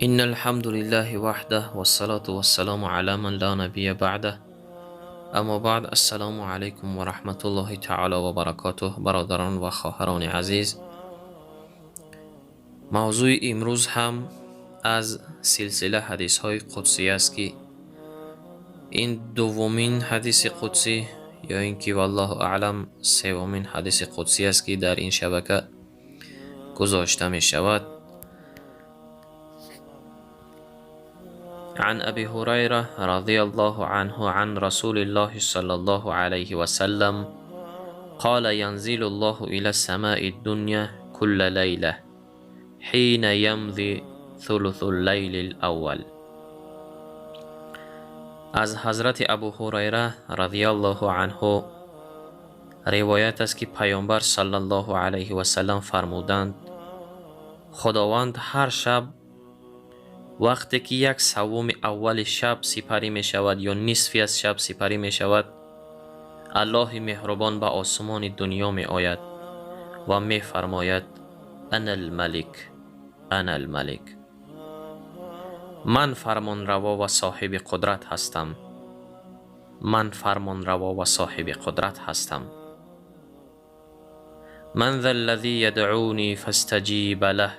إن الحمد لله وحده والصلاة والسلام على من لا نبي بعده. اما بعد، السلام علیکم و رحمت الله تعالی و برکاته. برادران و خواهران عزیز، موضوع امروز هم از سلسله حدیث های قدسی است که این دومین حدیث قدسی یا اینکه والله اعلم سومین حدیث قدسی است که در این شبکه گذاشته می شود. عن أبي هريرة رضي الله عنه عن رسول الله صلى الله عليه وسلم قال ينزل الله إلى السماء الدنيا كل ليلة حين يمضي ثلث الليل الأول. از حضرت ابو هریره رضی الله عنه روایت است که پیامبر صلی الله علیه و سلم فرمودند خداوند هر شب وقتی که یک سوم اول شب سپری می شود یا نصفی از شب سپری می شود، الله مهربان به آسمان دنیا می آید و می فرماید انا الملک، انا الملک، من فرمان روا و صاحب قدرت هستم، من فرمان روا و صاحب قدرت هستم. من ذا الذی یدعونی فاستجیب له.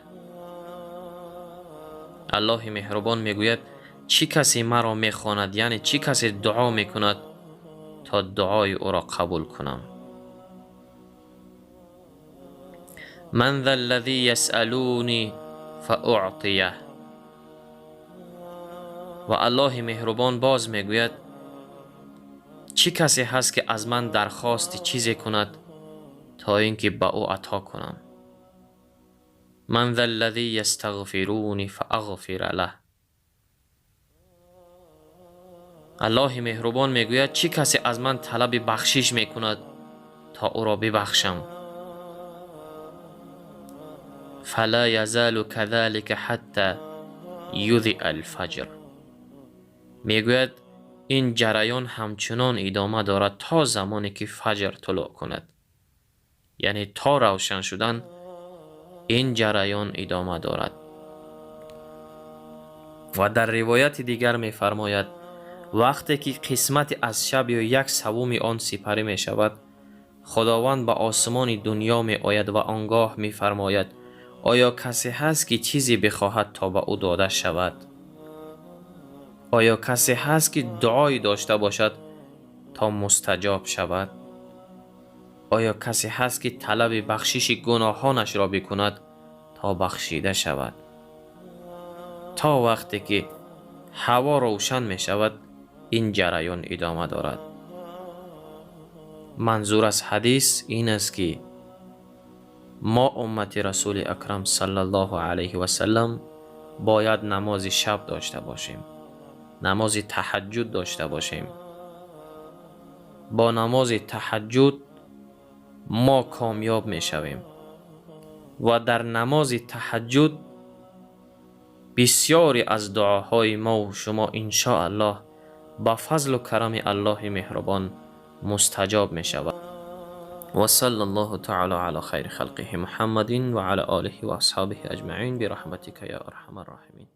الله مهربان میگوید چی کسی مرا میخواند، یعنی چی کسی دعا میکند تا دعای او را قبول کنم. من ذا الذی یسألونی فاعطیه. و الله مهربان باز میگوید چی کسی هست که از من درخواست چیزی کند تا اینکه به او عطا کنم. من ذا الذی یستغفرونی فاغفر له. الله مهربان میگوید چی کسی از من طلب بخشش میکند تا او را ببخشم. فلا یزال كذلك حتى یضیء الفجر. میگوید این جریان همچنان ادامه دارد تا زمانی که فجر طلوع کند، یعنی تا روشن شدن این جریان ادامه دارد. و در روایت دیگر می فرماید وقتی که قسمت از شب یا یک سوم آن سپری می شود، خداوند به آسمان دنیا می آید و آنگاه می فرماید آیا کسی هست که چیزی بخواهد تا به او داده شود؟ آیا کسی هست که دعایی داشته باشد تا مستجاب شود؟ آیا کسی هست که طلب بخشش گناهانش را بکند تا بخشیده شود؟ تا وقتی که هوا روشن می شود این جریان ادامه دارد. منظور از حدیث این است که ما امت رسول اکرم صلی الله علیه و سلم باید نماز شب داشته باشیم، نماز تهجد داشته باشیم. با نماز تهجد ما کامیاب می شویم و در نماز تهجد بسیاری از دعاهای ما و شما انشاءالله با فضل و کرم الله مهربان مستجاب می شود. و صلی الله تعالی علی خیر خلقه محمد و علی آله و اصحابه اجمعین برحمتک یا ارحم الراحمین.